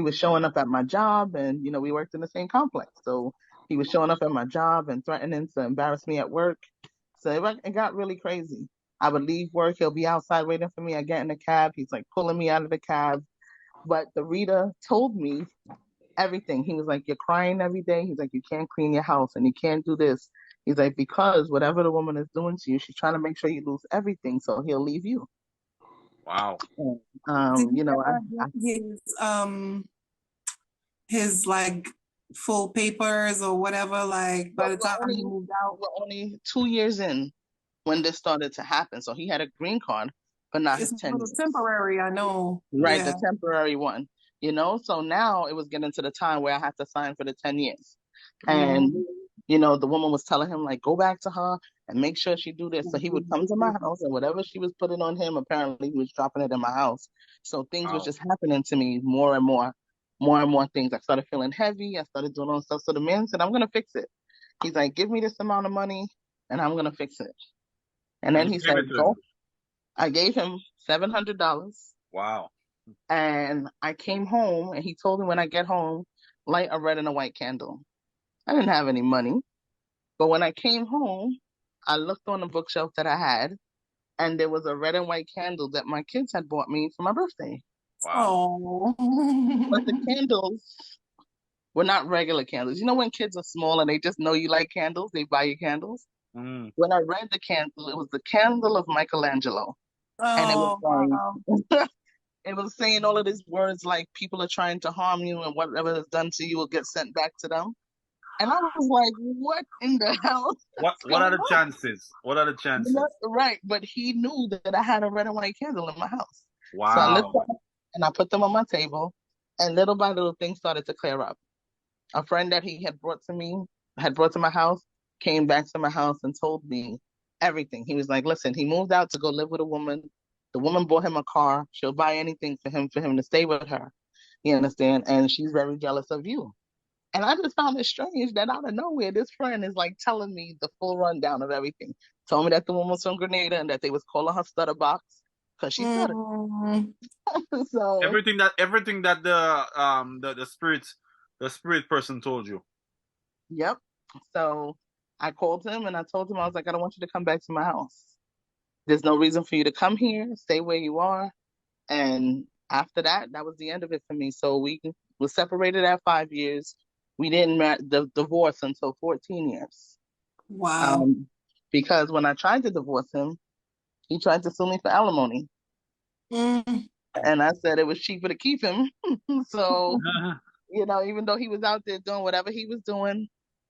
he was showing up at my job, and we worked in the same complex. So he was showing up at my job and threatening to embarrass me at work. So it got really crazy. I would leave work, he'll be outside waiting for me. I get in the cab, he's like pulling me out of the cab. But the reader told me everything. He was like, "You're crying every day." He's like, "You can't clean your house and you can't do this." He's like, "Because whatever the woman is doing to you, she's trying to make sure you lose everything, so he'll leave you." Wow. And, Did you I, ever get his like full papers or whatever, like by the time he moved out? we're only 2 years in when this started to happen. So he had a green card, but not It's his a 10 little years. temporary, I know. Right, the Yeah. temporary one. So now it was getting to the time where I had to sign for the 10 years. And, Mm. the woman was telling him, like, go back to her and make sure she do this. So he would come to my house, and whatever she was putting on him, apparently he was dropping it in my house. So things was Wow. just happening to me more and more, more and more things. I started feeling heavy. I started doing all this stuff. So the man said, "I'm going to fix it." He's like, "Give me this amount of money and I'm going to fix it." And And then you he gave said, it to "Go." him. I gave him $700. Wow. And I came home, and he told me, when I get home, light a red and a white candle. I didn't have any money, but when I came home, I looked on the bookshelf that I had, and there was a red and white candle that my kids had bought me for my birthday. Wow. Oh. But the candles were not regular candles. When kids are small and they just know you like candles, they buy you candles. Mm. When I read the candle, it was the candle of Michelangelo. And it was Oh, wow. like, it was saying all of these words like people are trying to harm you, and whatever is done to you will get sent back to them. And I was like, what in the hell is What going are the on? chances? What are the chances? Right. But he knew that I had a red and white candle in my house. So I lit Wow. them and I put them on my table, and little by little things started to clear up. A friend that he had brought to my house, came back to my house and told me everything. He was like, "Listen, he moved out to go live with a woman. The woman bought him a car. She'll buy anything for him to stay with her. You understand? And she's very jealous of you." And I just found it strange that out of nowhere, this friend is like telling me the full rundown of everything. Told me that the woman was from Grenada and that they was calling her stutter box because she stuttered. Mm. So, Everything that the spirit person told you. yep. So I called him and I told him, I was like, "I don't want you to come back to my house. There's no reason for you to come here. Stay where you are." And after that, that was the end of it for me. So we were separated at 5 years. We didn't divorce until 14 years. Wow. Um, because when I tried to divorce him, he tried to sue me for alimony. Mm. And I said it was cheaper to keep him. So, Uh-huh. even though he was out there doing whatever he was doing,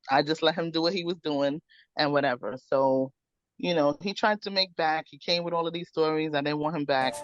I just let him do what he was doing and whatever. So, he tried to make back. He came with all of these stories. I didn't want him back.